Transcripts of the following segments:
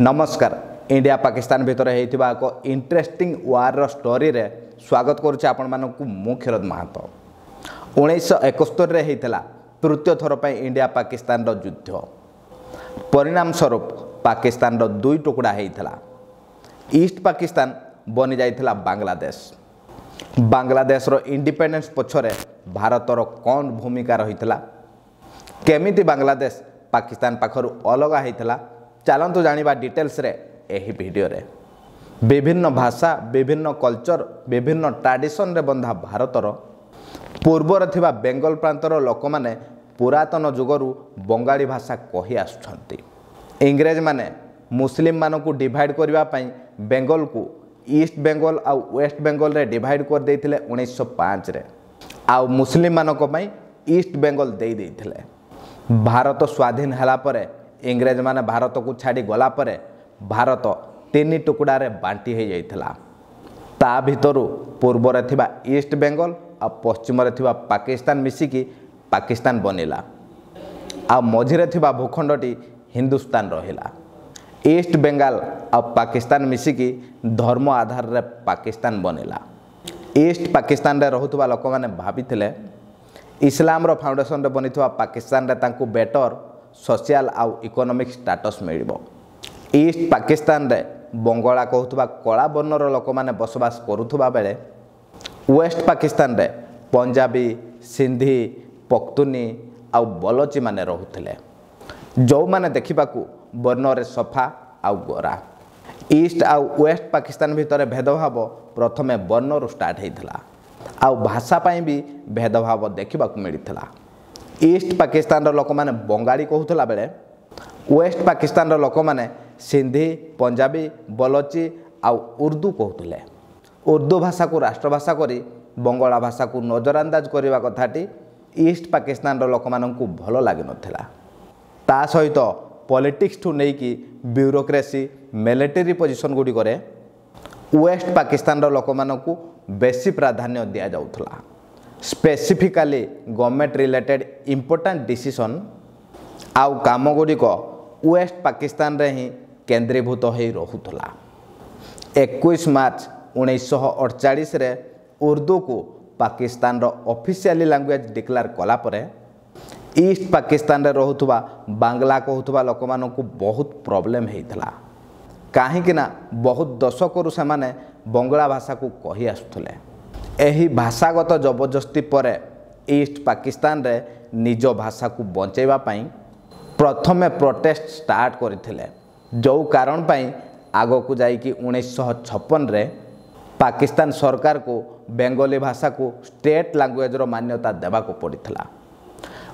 नमस्कार इंडिया पाकिस्तान भितर होता एक इंटरेस्टिंग वार स्टोरी रे स्वागत करुच्चे आपण मानकु मु क्षीरोद महातो 1971 होता तृतीय थर पर इंडिया पाकिस्तान युद्ध परिणाम स्वरूप पाकिस्तान दुई टुकड़ा होता ईस्ट पाकिस्तान बनी जाइथिला बांग्लादेश रो इंडिपेंडेंस पछरे भारतर कौन भूमिका रही केमिति बांग्लादेश पाकिस्तान पाखरु अलग होता चलतु जानिबा डिटेल्स रे एही वीडियो रे विभिन्न भाषा विभिन्न कल्चर विभिन्न ट्रेडिशन रे बंधा भारतर पूर्वर थिबा बेंगल प्रांतर लोक माने पुरातन जुगरु बंगाली भाषा कहि आसुछंती। इंग्रेज माने मुस्लिम मानकु डिवाइड करबा पई बेंगल को ईस्ट बेंगल आ वेस्ट बेंगल रे डिवाइड कर देथिले 1905 रे आ मुस्लिम मानक पई ईस्ट बेंगल दे देथिले। भारत स्वाधीन हला परे इंग्रेज माने भारत को छाड़ी गला परे भारत तीन टुकड़ा रे बांटी हो जाइथिला। ता भितरु पूर्व रे थिबा ईस्ट बेंगल आ पश्चिम रे थिबा पाकिस्तान मिसिकी पाकिस्तान बनिला आ मझी रे थिबा भूखंडटी हिंदुस्तान रहिला। ईस्ट बेंगल आ पाकिस्तान मिसिकी धर्म आधार रे पाकिस्तान बनिला। ईस्ट पाकिस्तान रे रहुतबा लोक माने भाबिथिले इस्लाम रो फाउंडेशन रे बनिथबा पाकिस्तान रे तांकु बेटर सोशल आउ इकोनॉमिक स्टेटस मिलिबो। ईस्ट पाकिस्तान रे बंगला कहउथबा कला वर्णर लोक माने बसवास करुथबा बेले वेस्ट पाकिस्तान रे पंजाबी सिंधी पख्तूनी आउ बलोची माने रहुथिले जो माने देखिबाकू वर्ण रे सफा आउ गोरा। ईस्ट आउ वेस्ट पाकिस्तान भितर भेदभाव प्रथमे वर्णरू स्टार्ट होइथिला आउ भाषा पई भी भेदभाव देखिबाकू मिलिथिला। ईस्ट पाकिस्तान लोक माने बंगाली कहउथला बेले वेस्ट पाकिस्तान लोक माने सिंधी पंजाबी बलोची आउ उर्दू कहउथले। उर्दू भाषा को राष्ट्रभाषा करी बंगला भाषा को नजरअंदाज करबा कथाटी ईस्ट पाकिस्तान लोक माननकु भलो लागि नथिला। ता सहित पॉलिटिक्स ठू नै कि ब्यूरोक्रेसी मिलिटरी पोजीशन गुडी करे वेस्ट पाकिस्तान लोक माननकु बेसी प्राधान्य दिया जाउथला। Specifically government related important decision आउ काम गुड़िक वेस्ट पाकिस्तान रे ही केंद्रीभूत हो रहुथला। 21 मार्च 1948 रे उर्दू को पाकिस्तान रो ऑफिशियली लैंग्वेज डिक्लेयर कला परे ईस्ट पाकिस्तान रे रहुथबा बांग्ला कहउथबा लोक मानकु बहुत प्रॉब्लम हेइथला काहे ना बहुत दशकरू से माने बंगला भाषा को कहि आसुथले। एही भाषागत जबरदस्ती परे ईस्ट पाकिस्तान रे निज भाषा को बंचेबा पई प्रथमे प्रोटेस्ट स्टार्ट करथिले जो कारण पई आगो को जाई कि 1956 रे पाकिस्तान सरकार को बेंगली भाषा को स्टेट लैंग्वेज रो मान्यता देबा को पड़िथला।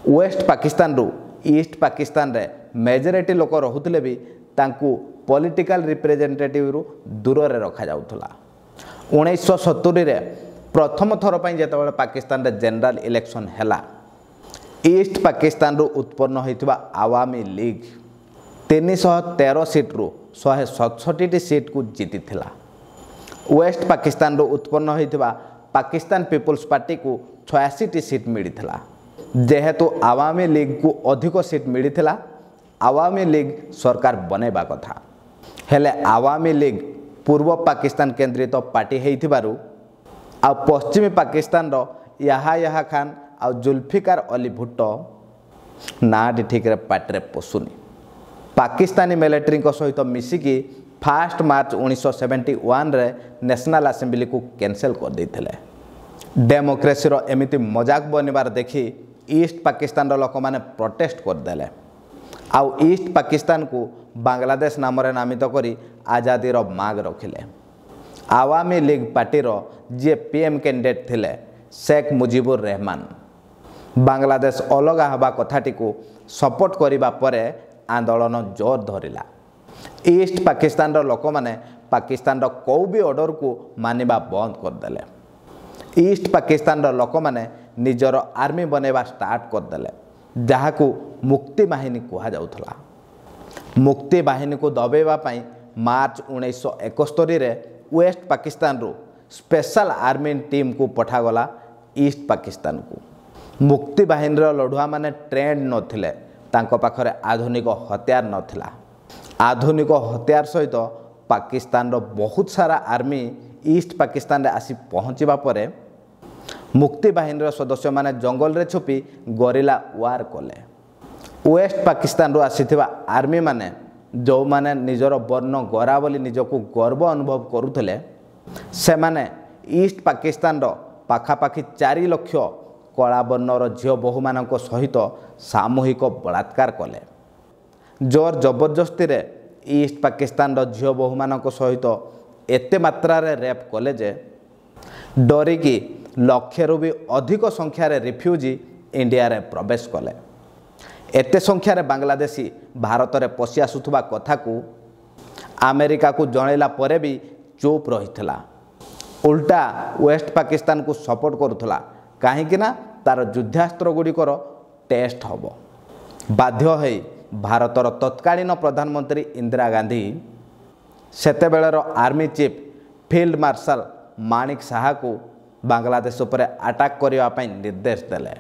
वेस्ट पाकिस्तान रु ईस्ट पाकिस्तान रे मेजॉरिटी लोक रहुथिले भी तांकू पॉलिटिकल रिप्रेजेंटेटिव रु दूर रे रखा जाउथला। 1970 रे प्रथम थर पर जिते पाकिस्तान रे जनरल इलेक्शन हैला ईस्ट पाकिस्तान रु उत्पन्न होइथिबा आवामी लीग 313 सीट रु 167 सीट को जीति थिला। वेस्ट पाकिस्तान रु उत्पन्न होइथिबा पाकिस्तान पीपुल्स पार्टी को 86 सीट मिलिथिला। जेहेतु आवामी लीग को अधिक सीट मिलिथिला आवामी लीग सरकार बनेबा कथा हेले आवामी लीग पूर्व पाकिस्तान केंद्रित पार्टी हेइथिबारु आ पश्चिमी पाकिस्तान रो याहा खान आ जुल्फिकार अली भुट्टो नाटी ठीक रे पार्टी पशुनी पाकिस्तानी मिलिट्री सहित मिसिकी 1 मार्च 1971 रे नेशनल असेंबली को कैंसिल कर देथिले। डेमोक्रेसी रो एमिति मजाक बनिबार देखी ईस्ट पाकिस्तान रो लोक माने प्रोटेस्ट कर देले आउ ईस्ट पाकिस्तान को बांग्लादेश नाम रे नामित करी आजादी रो मांग रखिले। आवामी लीग पार्टी रो जे पीएम कैंडिडेट थिले शेख मुजिबुर रहमान बांग्लादेश अलग हवा कथाटी को सपोर्ट करिबा परे आंदोलन जोर धरिला। ईस्ट पाकिस्तान रो लोक माने पाकिस्तान रो कोई भी ऑर्डर को मानिबा बंद कर देले। ईस्ट पाकिस्तान रो लोक माने निजर आर्मी बनेबा स्टार्ट कर देले जहा को मुक्ति बाहिनी कहा जाउथला। मुक्ति बाहिनी को दबेबा पई मार्च 1971 रे वेस्ट पाकिस्तान रो स्पेशल आर्मी टीम को पठागला ईस्ट पाकिस्तान को। मुक्ति बाहिनी लड़ुआ माने ट्रेंड नथिले तांको पाखरे आधुनिक हथियार नथिला आधुनिक हथियार सहित पाकिस्तान बहुत सारा आर्मी ईस्ट पाकिस्तान रे आसी पहुँचवा पर मुक्ति बाहिनी सदस्य माने जंगल रे छुपी गरिला वार कले। वेस्ट पाकिस्तान रो आसीथिबा आर्मी माने जो माने निजर वर्ण गोरा बोली निजको गर्व अनुभव करुथले से माने ईस्ट पाकिस्तान रो पाखापाखि 4 लाख कला वर्णर झील बहु मान सहित सामूहिक बलात्कार कले। जोर जबरदस्ती रे ईस्ट पाकिस्तान झील बहु मान सहित एते मात्रा रे रेप कले जे डरिकी लक्षेरु भी अधिक संख्यार रिफ्यूजी इंडिया रे प्रवेश कले। एते संख्यार बांग्लादेशी भारत रे पशि आसुथुबा कथा को अमेरिका को जनैला परे भी चुप रहितला। उल्टा वेस्ट पाकिस्तान को सपोर्ट करुथला काहेकि ना तार युद्धास्त्र गुड़िकर टेस्ट हब। बाध्य है भारतर तत्कालीन प्रधानमंत्री इंदिरा गांधी सेतेबेलर army chief field marshal Manekshaw को बांग्लादेश उपर अटैक करने निर्देश देले।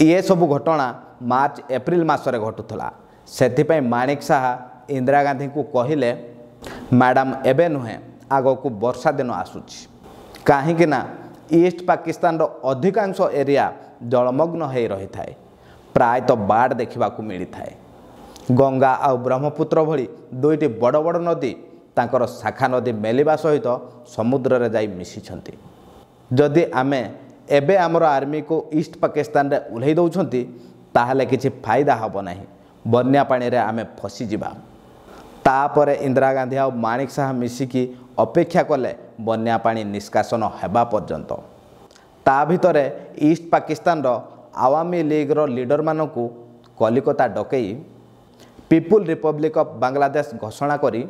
ये सब घटना मार्च एप्रिल मासरे घटुला। से माणिक साहा इंदिरा गांधी को कहले मैडम एबे नुहे आग को वर्षा दिन आसूची कहीं ईस्ट पाकिस्तान रो अधिकांश एरिया जलमग्न हो रही थाए। प्रायतः बाढ़ देखा मिली थाए। गंगा आ ब्रह्मपुत्र भली दुईटी बड़ बड़ नदी तांकर शाखा नदी मेलिबा सहित समुद्र रे जाई मिशिछंती। जदि आमे एबे आमर आर्मी को ईस्ट पाकिस्तान रे उल्हेई दउछंती ताहले किछि फायदा हबो नाही। बन्या पानी रे आमे फसी जिबा। तापरे इंदिरा गांधी आ माणिक साहा मिसिकी अपेक्षा कले बन्या पानी निष्कासन हेबा पर्यंत। ता भितरे ईस्ट पाकिस्तान रो आवामी लीग रो लीडर मानकू कलिकता डकई पीपुल रिपब्लिक ऑफ बांग्लादेश घोषणा करी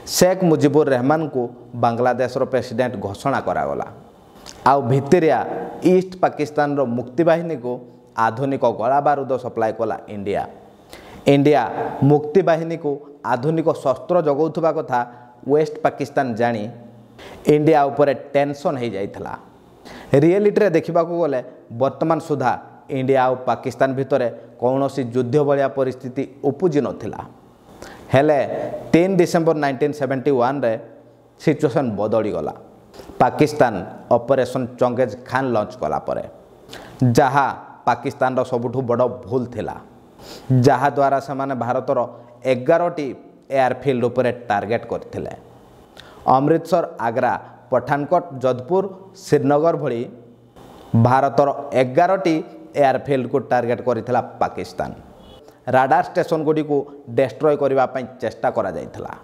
शेख मुजिबुर रहमान को बांग्लादेश रो प्रेसिडेंट घोषणा करागला। आउ भितरिया ईस्ट पाकिस्तान रो मुक्ति बाहिनी को आधुनिक गला बारूद सप्लाई कला इंडिया। इंडिया मुक्ति बाहिनी को आधुनिक शस्त्र जगौथुबा कथा वेस्ट पाकिस्तान जानी इंडिया उपरे टेंशन हो जाइथला। रियलिटी रे देखिबा को गले वर्तमान सुधा इंडिया और पाकिस्तान भितरे कौनसी युद्ध भलिया परिस्थिति उपजी नथिला। हेले 3 डिसेम्बर 1971 रे सिचुएशन बदली गला। पाकिस्तान ऑपरेशन चंगेज खान लॉन्च कला परे जहा पाकिस्तान रो सबुठु बड़ भूल थिला। जहा द्वारा से माने भारतर 11टी एयरफील्ड उपरे टार्गेट करथिले। अमृतसर, आग्रा, पठानकोट, जोधपुर, श्रीनगर भली भारतर 11टी एयरफील्ड को टार्गेट करथिला पाकिस्तान। राडार स्टेशन गुडी को डिस्ट्रॉय करबा पई चेष्टा करा जाइथला।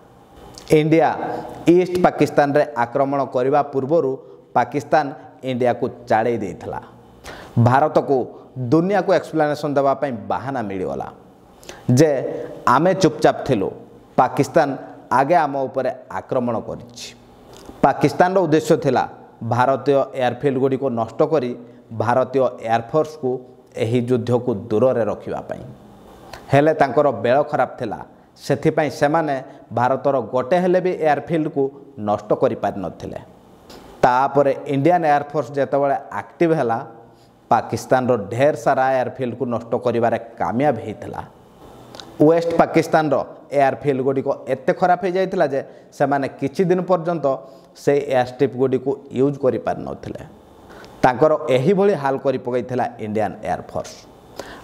इंडिया ईस्ट पाकिस्तान रे आक्रमण करबा पूर्वरु पाकिस्तान इंडिया को चाड़े देइथला। भारत को दुनिया को एक्सप्लेनेशन देवा पई बहाना मिलगला जे आमे चुपचाप थिलो, पाकिस्तान आगे आम उपरे आक्रमण करिछि। पाकिस्तान रो उद्देश्य थिला भारतीय एयरफील्ड गुडी को नष्ट करी भारतीय एयरफोर्स को एही युद्ध को दूर रे रखिबा पई। हेले तांकर बेଳ खराब थिला। सेथिपई सेमाने भारतर गोटे हेले भी एयरफील्ड को नष्ट करि पारि नथिले। तापरे इंडियन एयरफोर्स जेतेबेले एक्टिव हैला पाकिस्तान रो ढेर सारा एयरफील्ड को नष्ट करिबारे कामयाब हेइथला। वेस्ट पाकिस्तान रो एयरफील्ड गुडी को एते खराब हो जाइथला जे सेमाने किछि दिन पर्यंत से एयरस्ट्रिप गुडी को यूज करि पारि नथिले। तांकर एही भली हाल करि पकैथला इंडियन एयरफोर्स।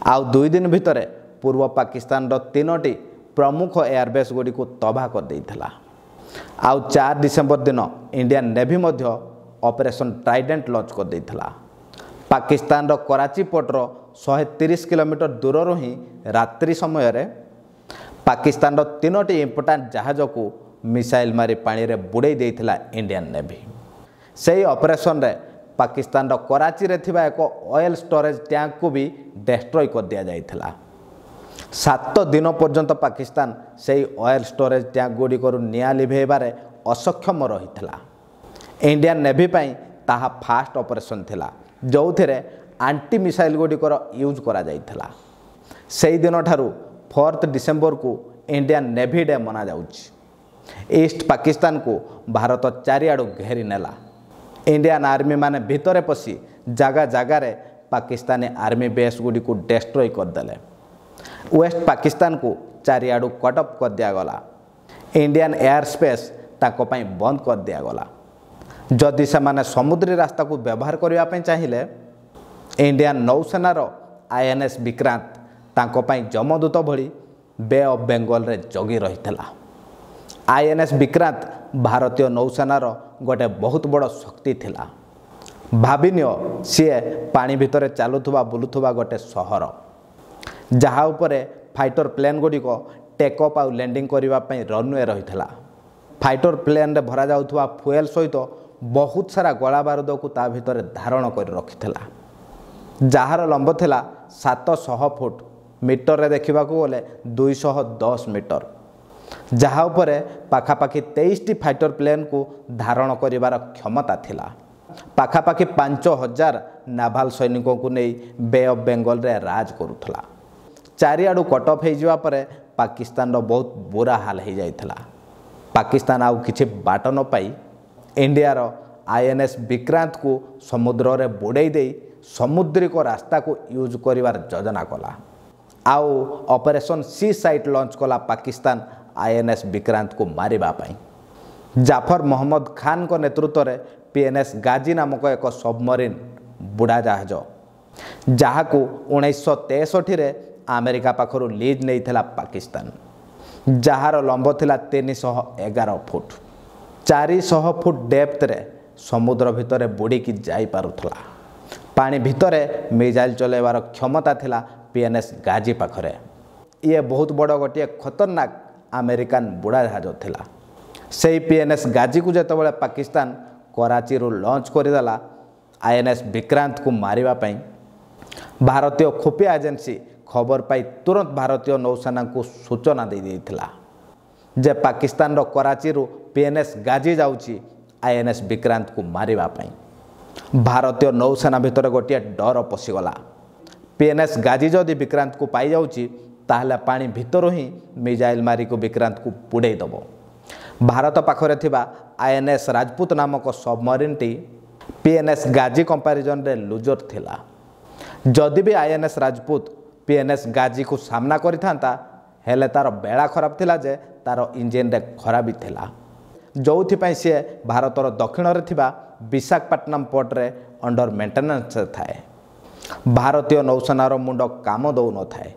आउ 2 दिन भितरे पूर्व पाकिस्तान रो 3टी प्रमुख एयरबेस गुडी को तबाह कर देइथला। आउ 4 डिसेम्बर दिन इंडियन नेवी मध्य ऑपरेशन ट्राइडेंट लॉन्च कर देइथला। पाकिस्तान रो कराची पोर्ट रो 130 किलोमीटर दूर रो ही रात्रि समय रे पाकिस्तान रो 3टी इंपोर्टेंट जहाज को मिसाइल मारी पानी रे बुड़ाई देइथला इंडियन नेवी। सेही ऑपरेशन रे पाकिस्तान रो कराची रे थिबा एक ऑयल स्टोरेज टैंक को भी डिस्ट्रॉय कर दिया जाइथला। 7 दिन पर्यंत पाकिस्तान सेही ऑयल स्टोरेज टैंक गुडी को निया लिभेबारे असक्षम रहिथला। इंडियन नेवी पई ताहा फास्ट ऑपरेशन थिला जो थिरे एंटी मिसाइल गुडी को यूज करा जाइथला। सेही दिन ठारू 4 डिसेम्बर को इंडियन नेवी डे मना जाउछि। ईस्ट पाकिस्तान को भारत चारिआडू घेरी नेला। इंडियन आर्मी माने भितरे पसी जगह जगह रे पाकिस्तानी आर्मी बेस गुडी को डिस्ट्रॉय कर देले। वेस्ट पाकिस्तान को ଚାରିଆଡ଼ୁ କଟଅଫ୍ କରିଦିଆଗଲା। ଇଣ୍ଡିଆନ୍ ଏୟାର ସ୍ପେସ୍ ତାଙ୍କ ପାଇଁ ବନ୍ଦ କରିଦିଆଗଲା। ଯଦି ସେମାନେ ସମୁଦ୍ରୀ ରାସ୍ତାକୁ ବ୍ୟବହାର କରିବା ପାଇଁ ଚାହିଁଲେ ଇଣ୍ଡିଆନ୍ ନୌସେନାର INS ବିକ୍ରାନ୍ତ ତାଙ୍କ ପାଇଁ ଯମଦୂତ ଭଳି ବେ ଅଫ୍ ବେଙ୍ଗଲରେ ଜଗି ରହିଥିଲା। INS ବିକ୍ରାନ୍ତ ଭାରତୀୟ ନୌସେନାର ଗୋଟେ ବହୁତ ବଡ଼ ଶକ୍ତି ଥିଲା। ଭାବିନିଅ ସିଏ ପାଣି ଭିତରେ ଚାଲୁଥିବା ବୁଲୁଥିବା ଗୋଟେ ସହର, ଯାହା ଉପରେ ଫାଇଟର ପ୍ଲେନ୍ ଗୁଡ଼ିକ ଟେକ୍ ଅଫ୍ ଆଉ ଲ୍ୟାଣ୍ଡିଂ କରିବା ପାଇଁ ରନୱେ ରହିଥିଲା। ଫାଇଟର ପ୍ଲେନ୍ରେ ଭରାଯାଉଥିବା ଫୁଏଲ୍ ସହିତ ବହୁତ ସାରା ଗୋଳା ବାରୁଦକୁ ତା ଭିତରେ ଧାରଣ କରି ରଖିଥିଲା, ଯାହାର ଲମ୍ବ ଥିଲା 700 ଫୁଟ, ମିଟରରେ ଦେଖିବାକୁ ଗଲେ 210 ମିଟର, ଯାହା ଉପରେ ପାଖାପାଖି 23ଟି ଫାଇଟର ପ୍ଲେନ୍କୁ ଧାରଣ କରିବାର କ୍ଷମତା ଥିଲା। ପାଖାପାଖି 5000 ନାଭାଲ ସୈନିକଙ୍କୁ ନେଇ ବେ ଅଫ୍ ବେଙ୍ଗଲରେ ରାଜ କରୁଥିଲା। ଚାରିଆଡ଼ୁ କଟଅଫ୍ ହୋଇଯିବା ପରେ ପାକିସ୍ତାନର ବହୁତ ବୁରା ହାଲ ହୋଇଯାଇଥିଲା। ପାକିସ୍ତାନ ଆଉ କିଛି ବାଟ ନ ପାଇ ଇଣ୍ଡିଆର INS ବିକ୍ରାନ୍ତକୁ ସମୁଦ୍ରରେ ବୁଡ଼େଇ ଦେଇ ସମୁଦ୍ରିକ ରାସ୍ତାକୁ ୟୁଜ୍ କରିବାର ଯୋଜନା କଲା। ଆଉ ଅପରେସନ୍ ସି ସାଇଟ୍ ଲଞ୍ଚ କଲା ପାକିସ୍ତାନ INS ବିକ୍ରାନ୍ତକୁ ମାରିବା ପାଇଁ। ଜାଫର ମହମ୍ମଦ ଖାନଙ୍କ ନେତୃତ୍ୱରେ PNS ଗାଜି ନାମକ ଏକ ସବମରିନ୍ ବୁଡ଼ାଜାହାଜ, ଯାହାକୁ 1963ରେ ଆମେରିକା ପାଖରୁ ଲିଜ୍ ନେଇଥିଲା ପାକିସ୍ତାନ, ଯାହାର ଲମ୍ବ ଥିଲା 311 ଫୁଟ, 400 ଫୁଟ ଡେପ୍ଥରେ ସମୁଦ୍ର ଭିତରେ ବୁଡ଼ିକି ଯାଇପାରୁଥିଲା। ପାଣି ଭିତରେ ମିସାଇଲ୍ ଚଲାଇବାର କ୍ଷମତା ଥିଲା PNS ଗାଜି ପାଖରେ। ଇଏ ବହୁତ ବଡ଼ ଗୋଟିଏ ଖତରନାକ ଆମେରିକାନ ବୁଡ଼ାଜାହାଜ ଥିଲା। ସେହି PNS ଗାଜିକୁ ଯେତେବେଳେ ପାକିସ୍ତାନ କରାଚିରୁ ଲଞ୍ଚ କରିଦେଲା INS ବିକ୍ରାନ୍ତକୁ ମାରିବା ପାଇଁ, ଭାରତୀୟ ଖୁଫିଆ ଏଜେନ୍ସି ଖବର ପାଇ ତୁରନ୍ତ ଭାରତୀୟ ନୌସେନାଙ୍କୁ ସୂଚନା ଦେଇଥିଲା ଯେ ପାକିସ୍ତାନର କରାଚିରୁ PNS ଗାଜି ଯାଉଛି INS ବିକ୍ରାନ୍ତକୁ ମାରିବା ପାଇଁ। ଭାରତୀୟ ନୌସେନା ଭିତରେ ଗୋଟିଏ ଡର ପଶିଗଲା। PNS ଗାଜି ଯଦି ବିକ୍ରାନ୍ତକୁ ପାଇଯାଉଛି ତାହେଲେ ପାଣି ଭିତରୁ ହିଁ ମିସାଇଲ୍ ମାରିକୁ ବିକ୍ରାନ୍ତକୁ ବୁଡ଼େଇ ଦେବ। ଭାରତ ପାଖରେ ଥିବା INS ରାଜପୁତ ନାମକ ସବମରିନ୍ଟି PNS ଗାଜି କମ୍ପାରିଜନରେ ଲୁଜର ଥିଲା। ଯଦି ବି INS ରାଜପୁତ PNS ଗାଜିକୁ ସାମ୍ନା କରିଥାନ୍ତା, ହେଲେ ତା'ର ବେଳା ଖରାପ ଥିଲା ଯେ ତା'ର ଇଞ୍ଜିନ୍ରେ ଖରାପି ଥିଲା, ଯେଉଁଥିପାଇଁ ସିଏ ଭାରତର ଦକ୍ଷିଣରେ ଥିବା ବିଶାଖାପଟ୍ଟନମ ପୋର୍ଟରେ ଅଣ୍ଡର ମେଣ୍ଟେନାନ୍ସରେ ଥାଏ। ଭାରତୀୟ ନୌସେନାର ମୁଣ୍ଡ କାମ ଦେଉନଥାଏ।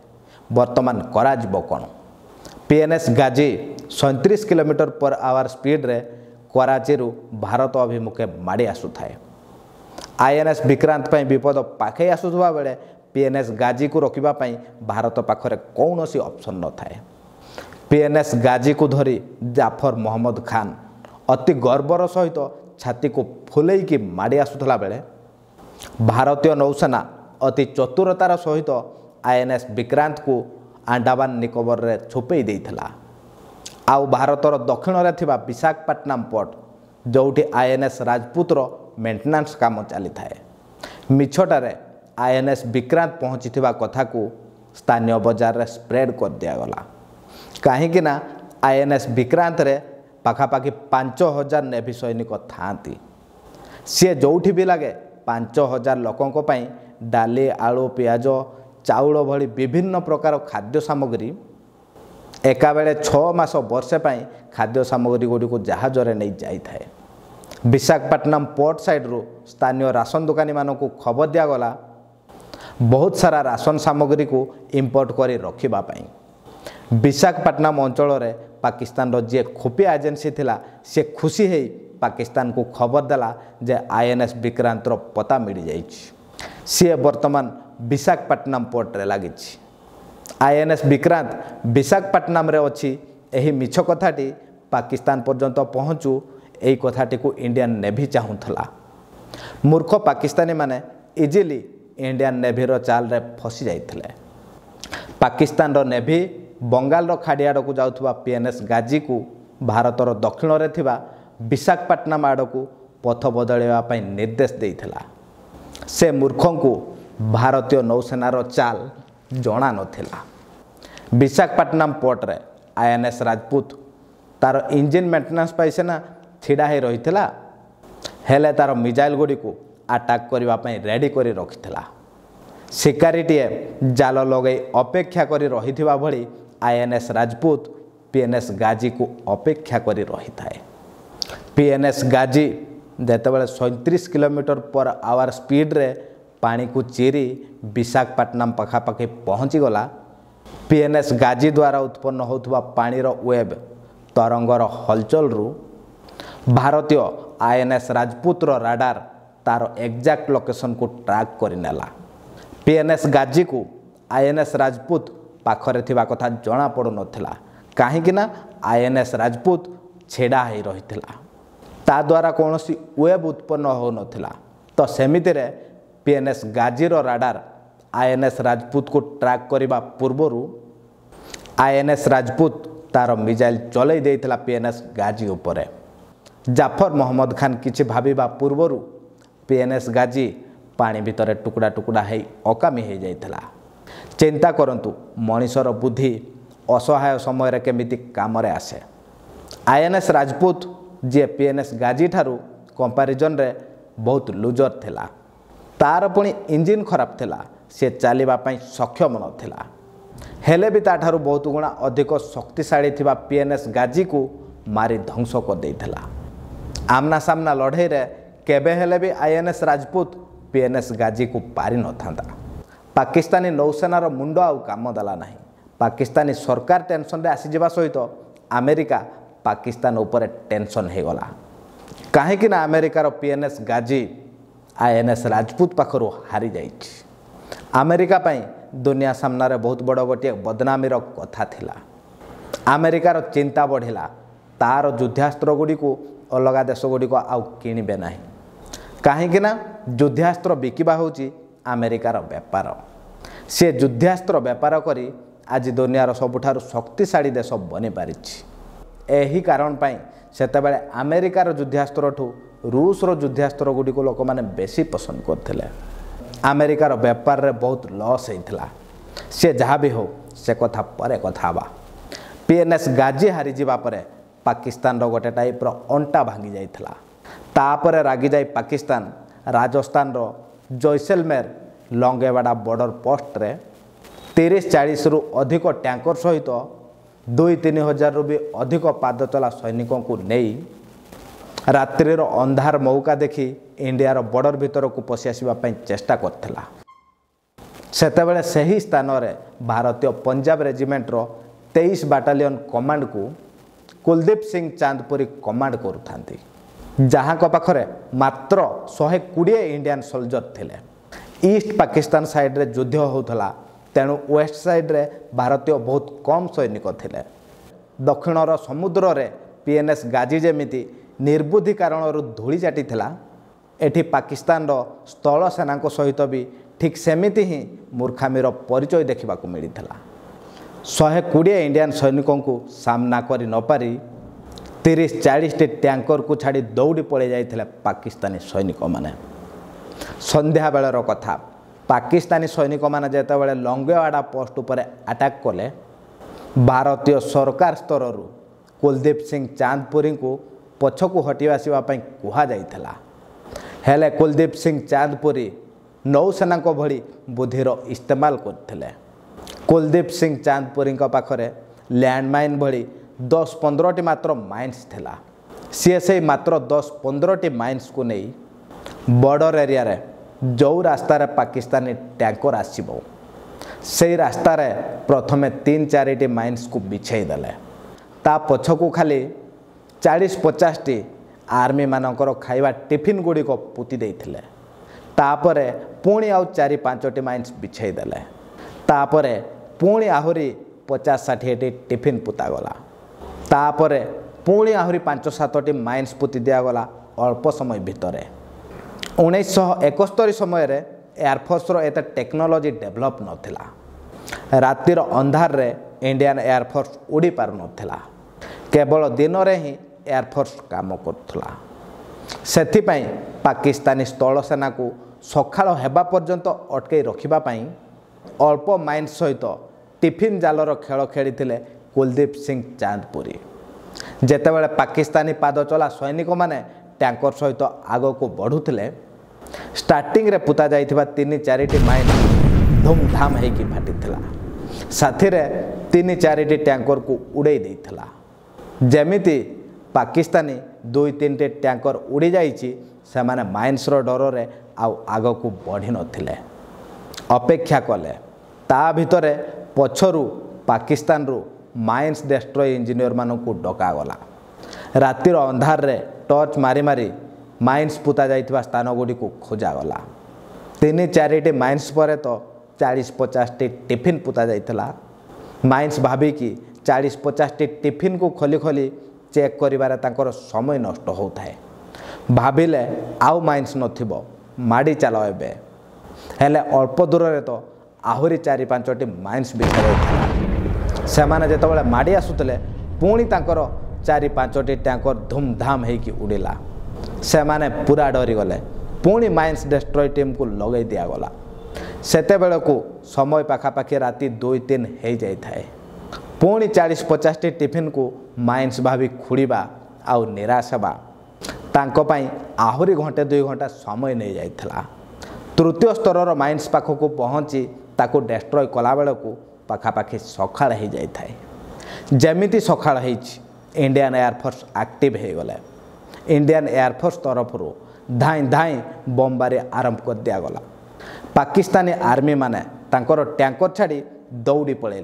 ବର୍ତ୍ତମାନ କରାଯିବ କ'ଣ? PNS ଗାଜି 37 km/h ସ୍ପିଡ଼ରେ କରାଚିରୁ ଭାରତ ଅଭିମୁଖେ ମାଡ଼ି ଆସୁଥାଏ। INS ବିକ୍ରାନ୍ତ ପାଇଁ ବିପଦ ପାଖେଇ ଆସୁଥିବା ବେଳେ PNS ଗାଜିକୁ ରୋକିବା ପାଇଁ ଭାରତ ପାଖରେ କୌଣସି ଅପସନ୍ ନଥାଏ। PNS ଗାଜିକୁ ଧରି ଜାଫର ମହମ୍ମଦ ଖାନ ଅତି ଗର୍ବର ସହିତ ଛାତିକୁ ଫୁଲେଇକି ମାଡ଼ି ଆସୁଥିଲା ବେଳେ ଭାରତୀୟ ନୌସେନା ଅତି ଚତୁରତାର ସହିତ INS ବିକ୍ରାନ୍ତକୁ ଆଣ୍ଡାମାନ ନିକୋବରରେ ଛୁପେଇ ଦେଇଥିଲା। ଆଉ ଭାରତର ଦକ୍ଷିଣରେ ଥିବା ବିଶାଖାପଟ୍ଟନମ ପୋର୍ଟ, ଯେଉଁଠି INS ରାଜପୁତର ମେଣ୍ଟେନାନ୍ସ କାମ ଚାଲିଥାଏ, ମିଛଟାରେ INS ବିକ୍ରାନ୍ତ ପହଞ୍ଚିଥିବା କଥାକୁ ସ୍ଥାନୀୟ ବଜାରରେ ସ୍ପ୍ରେଡ୍ କରିଦିଆଗଲା। କାହିଁକି ନା INS ବିକ୍ରାନ୍ତରେ ପାଖାପାଖି 5000 ନେଭି ସୈନିକ ଥାଆନ୍ତି। ସିଏ ଯେଉଁଠି ବି ଲାଗେ 5000 ଲୋକଙ୍କ ପାଇଁ ଡାଲି, ଆଳୁ, ପିଆଜ, ଚାଉଳ ଭଳି ବିଭିନ୍ନ ପ୍ରକାର ଖାଦ୍ୟ ସାମଗ୍ରୀ, ଏକାବେଳେ 6 ମାସ ବର୍ଷେ ପାଇଁ ଖାଦ୍ୟ ସାମଗ୍ରୀ ଗୁଡ଼ିକୁ ଜାହାଜରେ ନେଇ ଯାଇଥାଏ। ବିଶାଖାପଟ୍ଟନମ ପୋର୍ଟ ସାଇଡ଼ରୁ ସ୍ଥାନୀୟ ରାସନ ଦୋକାନୀମାନଙ୍କୁ ଖବର ଦିଆଗଲା ବହୁତ ସାରା ରାସନ ସାମଗ୍ରୀକୁ ଇମ୍ପୋର୍ଟ କରି ରଖିବା ପାଇଁ। ବିଶାଖାପଟ୍ଟନମ ଅଞ୍ଚଳରେ ପାକିସ୍ତାନର ଯିଏ ଖୁଫିଆ ଏଜେନ୍ସି ଥିଲା, ସେ ଖୁସି ହେଇ ପାକିସ୍ତାନକୁ ଖବର ଦେଲା ଯେ INS ବିକ୍ରାନ୍ତର ପତା ମିଳିଯାଇଛି। ସିଏ ବର୍ତ୍ତମାନ ବିଶାଖାପଟ୍ଟନମ ପୋର୍ଟରେ ଲାଗିଛି। INS ବିକ୍ରାନ୍ତ ବିଶାଖାପଟ୍ଟନମରେ ଅଛି। ଏହି ମିଛ କଥାଟି ପାକିସ୍ତାନ ପର୍ଯ୍ୟନ୍ତ ପହଞ୍ଚୁ, ଏହି କଥାଟିକୁ ଇଣ୍ଡିଆନ୍ ନେଭି ଚାହୁଁଥିଲା। ମୂର୍ଖ ପାକିସ୍ତାନୀମାନେ ଇଜିଲି ଇଣ୍ଡିଆନ୍ ନେଭିର ଚାଲରେ ଫସି ଯାଇଥିଲେ। ପାକିସ୍ତାନର ନେଭି ବଙ୍ଗାଲର ଖାଡ଼ି ଆଡ଼କୁ ଯାଉଥିବା PNS ଗାଜିକୁ ଭାରତର ଦକ୍ଷିଣରେ ଥିବା ବିଶାଖାପଟ୍ଟନମ ଆଡ଼କୁ ପଥ ବଦଳାଇବା ପାଇଁ ନିର୍ଦ୍ଦେଶ ଦେଇଥିଲା। ସେ ମୂର୍ଖଙ୍କୁ ଭାରତୀୟ ନୌସେନାର ଚାଲ ଜଣା ନଥିଲା। ବିଶାଖାପଟ୍ଟନମ ପୋର୍ଟରେ INS ରାଜପୁତ ତା'ର ଇଞ୍ଜିନ୍ ମେଣ୍ଟେନାନ୍ସ ପାଇଁ ସିନା ଛିଡ଼ା ହୋଇ ରହିଥିଲା, ହେଲେ ତା'ର ମିସାଇଲ୍ ଗୁଡ଼ିକୁ ଆଟାକ୍ କରିବା ପାଇଁ ରେଡ଼ି କରି ରଖିଥିଲା। ଶିକାରୀଟିଏ ଜାଲ ଲଗାଇ ଅପେକ୍ଷା କରି ରହିଥିବା ଭଳି आईएनएस राजपूत पीएनएस गाजी को अपेक्षा करी रही थाए। पीएनएस गाजी जेतेबेले 37 किलोमीटर पर आवर स्पीड रे पानी को चीरी विशाखापट्टनम पाखापाखि पहुँची गला। पीएनएस गाजी द्वारा उत्पन्न होथुवा पानीर वेब तरंगर हलचल रु भारतीय आईएनएस राजपूतर राडार तार एक्जाक्ट लोकेशन को ट्रैक करिनेला। पीएनएस गाजी को आईएनएस राजपूत पाखरे थिबा कथा जଣା पड़ु नथिला, काहेकि ना आईएनएस राजपूत छेड़ा ही रहिथिला। ता द्वारा कौनसी वेब उत्पन्न हो नथिला। तो सेमिति रे पीएनएस गाजीर राडार आईएनएस राजपूत को ट्रैक करिबा पूर्वरु आईएनएस राजपूत तार मिसाइल चलै देइथिला पीएनएस गाजी उपरे। जाफर मोहम्मद खान किछि भाबिबा पूर्वरु पीएनएस गाजी पानी भितर टुकुड़ा टुकुड़ा है अकामी हो जाइथिला। चिंता करंतु मनीषर बुद्धि असहाय समय रे केमिति काम रे आसे। आईएनएस राजपूत जे पीएनएस गाजी ठारू कंपैरिजन रे बहुत लूजर थिला। तार पुणी इंजिन खराब थिला, से चलिबा पई सक्षम नथिला। हेले भी ताठारू बहुत गुणा अधिक शक्तिशाली थिबा पीएनएस गाजी को मारी ध्वंस कर देइथिला। आमना सामना लड़ाई रे केबे हेले भी आईएनएस राजपूत पीएनएस गाजी को पारी न था। पाकिस्तानी नौसेनार मुंड आउ काम देला नहीं। पाकिस्तानी सरकार टेंशन रे आसी जिबा सहित अमेरिका पाकिस्तान उपर टेंशन हो गला। कहीं ना अमेरिकार पीएनएस गाजी आईएनएस राजपूत पाखरु हारी जाइछि। अमेरिका पई दुनिया सामना रे बहुत बड़ गोटे बदनामीर कथा थिला। अमेरिकार चिंता बढ़िला, तार युद्धास्त्र गुड़ी को अलग देश गुड़ी को आउ किणवे ना, कहीं ना युद्धास्त्र बिकिबा होची अमेरिकार व्यापार। से युद्धास्त्र व्यापार करी आज दुनियार सबुठारु शक्तिशाली देश बनी पारिछि। एही कारण पई सेतेबेले अमेरिकार युद्धास्त्र ठू रूसर युद्धास्त्र गुड़ी को लोक माने बेसी पसंद करथिले। अमेरिकार व्यापार रे बहुत लॉस होइथिला। से जहाँ भी हो से कथा परे कथा बा। पीएनएस गाजी हारी जिबा परे पाकिस्तान रो गोटे टाइप रो अंटा भांगी जाइथिला। तापरे रागी जाई पाकिस्तान राजस्थान रो जैसलमेर लंगेवाड़ा बॉर्डर पोस्ट रे 30-40 रु अधिक टैंकर सहित 2-3 हजार रु भी अधिक पाद चला सैनिकों को नहीं रात्रिर अंधार मौका देखि इंडियार बॉर्डर भीतर को पशि आसिबा पई चेष्टा करथिला। सेतेबेले सही स्थान रे भारतीय पंजाब रेजिमेंट रो 23 बाटालियन कमांड को कुलदीप सिंह चांदपुरी कमांड करुथांती, जहाँ को पाखरे मात्र 120 इंडियन सोल्जर थिले। ईस्ट पाकिस्तान साइड रे युद्ध होउथला, तेणु वेस्ट साइड रे भारतीय बहुत कम सैनिक थिले। दक्षिणर समुद्र रे पीएनएस गाजी जेमिति निर्बुद्धि कारणरू धूली चाटी थिला, एठी पाकिस्तान रो स्थल सेना सहित भी ठीक सेमिति ही मूर्खामीर परिचय देखा मिलता। 120 इंडियन सैनिकों को सामना करि न पारी 30-40 टैंकर को छाड़ी दौड़ी पड़े जाइथिले पाकिस्तानी सैनिक माने। संध्या बेलर कथा, पाकिस्तानी सैनिक माने जेतेबेले लंगेवाड़ा पोस्ट उपर अटैक कले, भारतीय सरकार स्तररू कुलदीप सिंह चांदपुरी को पछकू हटि आसिबा पई कुहा जाइथिला। हेले कुलदीप सिंह चांदपुरी नौसेना को भली बुद्धिर इस्तेमाल करथिले। कुलदीप सिंह चांदपुरी पाखरे लैंडमाइन भली 10-15 मात्र माइन्स थिला। सी से मात्र 10-15 माइन्स को नहीं बॉर्डर एरिया रे जो रास्तार पाकिस्तानी टैंकर आसो से रास्तार प्रथमे 3-4 माइन्स को बिछाई देले। ता पछकू खाली 40-50 आर्मी मानकर खाइबा टिफिन गुड़ी को पुति देइथिले। तापरे पुणी आउ 4-5 माइन्स बिछाई देले। तापरे पुणी आहुरी 50-60 टिफिन पुता गला। तापरे पुणी आहुरी 5-7 माइन्स पुति दिया गला अल्प समय भितरे। 1971 समय रे एयरफोर्स रो एते टेक्नोलॉजी डेवलप नथिला। रातिर अंधार रे इंडियन एयरफोर्स उड़ी पार नथिला, केवल दिन रे ही एयरफोर्स काम करथला। सेथिपई पाकिस्तानी स्थल सेना को सकाळ हेबा पर्यंत अटकई रखिबा पई अल्प माइन्स सहित टिफिन जालर खेल खेली कुलदीप सिंह चांदपुरी। जेतेबेले पाकिस्तानी पाद चला सैनिक माने टैंकर सहित आग को बढ़ुथिले, स्टार्टिंग रे पुता जाइथिबा 3-4 माइन धूमधाम हेकी फाटिथिला। साथी रे 3-4ଟି ट्यांकर को उड़ाई देइथिला। जेमिति पाकिस्तानी 2-3टी ट्यांकर उड़ी जाइछि सेमाने माइन्स रो डर रे आग को बढ़ी नथिले, अपेक्षा कले। ता भितरे पछरु पाकिस्तान रु माइन्स डेस्ट्रॉय इंजीनियर मानू को डका गला। रातिर अंधार रे टॉर्च मारी मारी माइन्स पुता जाइथिबा स्थान गुडी को खोजा गला। 3-4टी माइन्स परे तो 40-50टी टिफिन पुता जाइथिला। माइन्स भाबी कि 40-50टी टिफिन को खोली खोली चेक करिबारे तांकर समय नष्ट होउथाय। भाबिले आउ माइन्स नथिबो, माडी चलो एबे। हेले अल्प दूर रे तो आहुरी 4-5टी माइन्स भितर थिला। सेमाने जेतबेले माडी आसुतले पुणी तांकर 4-5टी टैंकर धूमधाम हेकी उड़िला। सेमाने पूरा डरी गले। पुणी माइन्स डेस्ट्रॉय टीम को लगे दिया गला। सेते बेले को समय पाखापाखि राति 2-3 हो जाए। पुणी 40-50टी टिफिन को माइन्स भाभी खुड़ीबा आउ निराश बा तांको पई आहुरी घंटे 2 घंटा समय नहीं जाइथिला। तृतीय स्तर माइन्स पाखक पहुँची ताको डेस्ट्रॉय कला बेले को पाखापाखि सकाळ हो जाए। जेमिति सकाळ होइछि इंडियन एयरफोर्स एक्टिव हो गले। इंडियन एयरफोर्स तरफ धाई धाई बमबारी आरंभ कर दिया गला। पाकिस्तानी आर्मी माने तांकर टैंकर छाड़ी दौड़ी पड़े।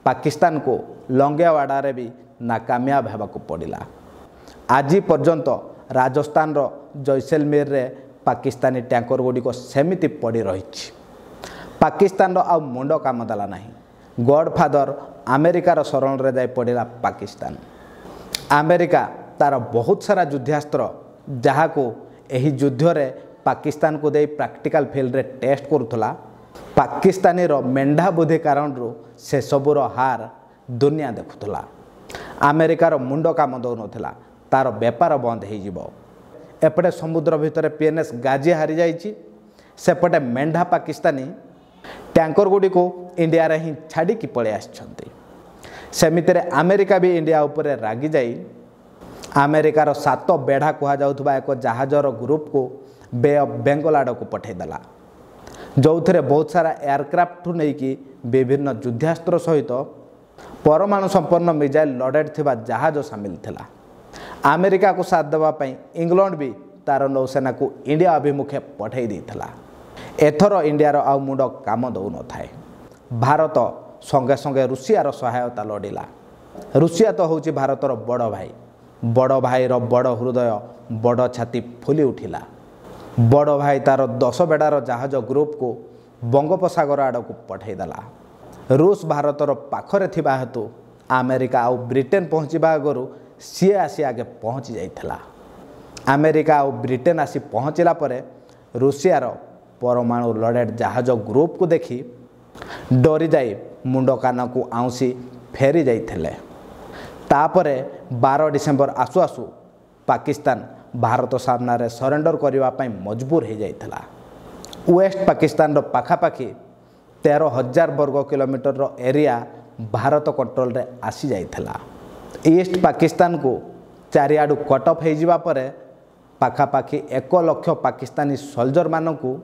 पाकिस्तान को लंगेवाड़ा रे भी नाकामयाब होबाकू पड़िला। आज पर्यंत राजस्थान रो जैसलमेर रे पाकिस्तानी टैंकर गुडी को सेमिति पड़ी रही। पाकिस्तान रो आ मुंड काम देला नहीं। गॉडफादर अमेरिकार शरण रे जाई पड़िला पाकिस्तान। अमेरिका तार बहुत सारा युद्धास्त्र जहाँ को यही युद्ध रे पाकिस्तान को दे प्रैक्टिकल फील्ड रे टेस्ट करुला। पाकिस्तानी रो मेंढा बुद्धि कारण से सबूर हार दुनिया देखुला। अमेरिकार मुंड काम दौ नथिला, तार बेपार बंद हो। एपटे समुद्र भितर पीएनएस गाजी हारी जाइछि, सेपटे मेंढा पाकिस्तानी टैंकर गुडी को इंडिया रे ही छाड़ी की पळे आछंती। सेमितिरे अमेरिका भी इंडिया उपरे रागी जाई अमेरिकार 7 बेढ़ा कह जाउथबा एक जहाजर ग्रुप को बे ऑफ बेंगल आड़ को पठेदेला, जो थे बहुत सारा एयरक्राफ्ट नहीं कि विभिन्न युद्धास्त्र सहित परमाणु संपन्न मिसाइल लडेड थिबा जहाज सामिल थिला। अमेरिका को साथ देवाई इंग्लैंड भी तार नौसेना को इंडिया अभिमुखे पठे देइथिला। एथर इंडियार आउ मुंड काम दौ न थाए। भारत संगे संगे रुषियार सहायता लड़िला। रुषिया तो हूँ भारतर बड़ भाई बड़ हृदय बड़ छाती फुली उठिला। बड़ भाई तार 10 बेड़ार जहाज ग्रुप को बंगोपसागर आड़ को पठेदेला। रूस भारतर पाखरे थिबा हेतु अमेरिका आउ ब्रिटेन पहुँचवा आगु सी आसी आगे पहुँची जाइथिला। अमेरिका आउ ब्रिटेन आसी पहुँचला परे रुषियार परमाणु लड़ेड जहाज ग्रुप को देखी डरी जाई मुंड कान को आउसी फेरी जाइथिले। तापरे 12 डिसेम्बर आसु आसु पाकिस्तान भारत सामने सरेंडर करने मजबूर हो जाइथिला। वेस्ट पाकिस्तान रो पाखापाखि 13,000 वर्ग किलोमीटर रो एरिया भारत कंट्रोल रे आसी जाइथिला। ईस्ट पाकिस्तान को चारिआडू कटअफ हो जावा परे पाखापाखि 1 लाख पाकिस्तानी सोल्जर मानू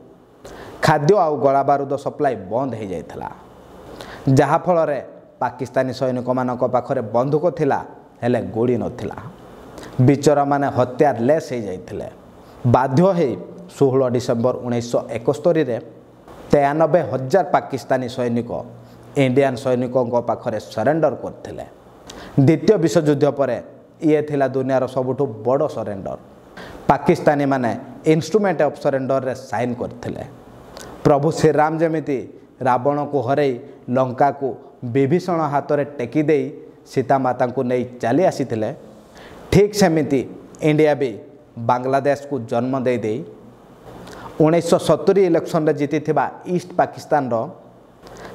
खाद्य आउ गला बारूद सप्लाई बंद हो जाइथिला। जहा फल रे पाकिस्तानी सैनिक मानक पाखरे बंदूक थिला हेले गोड़ी नथिला। बिचरा माने हत्यार लेस हो जाइथिले। बाध्य हो 16 डिसेम्बर 1971 रे 93,000 पाकिस्तानी सैनिक इंडियन सैनिकों पाखरे सरेंडर करथिले। द्वितीय विश्वयुद्ध पर ये थिला दुनियार सबुठु बड़ सरेंडर। पाकिस्तानी माने इंस्ट्रूमेंट ऑफ सरेंडर रे साइन करथिले। प्रभु श्रीराम जमिति रावण को हरई लंका को विभीषण हाथ में टेकी दे सीता माता को नहीं चली आसीथिले, ठीक सेमिति इंडिया भी बांग्लादेश को जन्म दे 1970 इलेक्शन रे जीति थिबा ईस्ट पाकिस्तान रो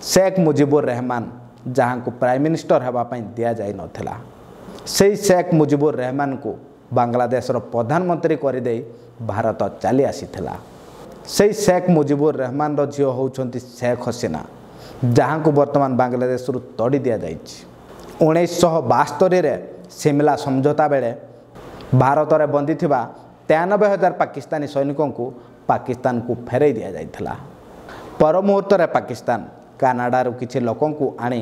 शेख मुजिबुर रहमान जहाँ को प्राइम मिनिस्टर होगापी दि जाई नथिला, से शेख मुजिबुर रहमान को बांग्लादेश रो प्रधानमंत्री करदे भारत चली आसीथिला। से शेख मुजिबुर रहमान रो झील होउछंती शेख हसीना, जहाँ को वर्तमान बांग्लादेश रु तड़ी दि जाइछि। 1972 रे सिमला समझौता बेले भारत रे बंदी थिबा 93,000 पाकिस्तानी सैनिकों को पाकिस्तान को फेरई दि जाइथिला। पर मुहूर्त रे पाकिस्तान कनाडा रो किछि लोकों को आनी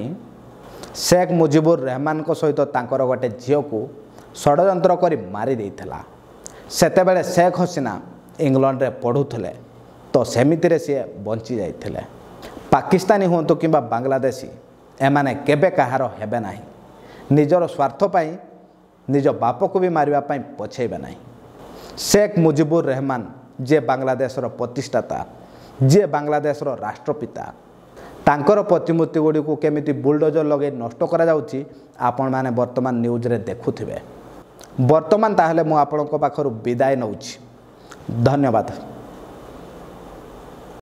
शेख मुजिबुर रहमान सहित तांकर गोटे झील को षड्यंत्र कर मारी देइथिला। सेतेबेले शेख हसीना इंग्लैंड रे पढ़ुले तो सेमितिरे सी बंची जाइथिले। पाकिस्तानी हुंतु किंबा बांग्लादेशी एमाने केबे कहार हेबे नाही। निजर स्वार्थ पाई निज बाप को भी मारिबा पाई पछेबे नाही। शेख मुजिबुर रहमान जे बांग्लादेशर प्रतिष्ठाता, जे बांग्लादेशर राष्ट्रपिता, तांकर प्रतिमूर्ति गुड़ी को केमिति बुलडोजर लगे नष्ट करा जाउची आपण माने वर्तमान न्यूज रे देखुथिबे। वर्तमान ताहले मु आपनको पाखरु विदाय नउची। धन्यवाद।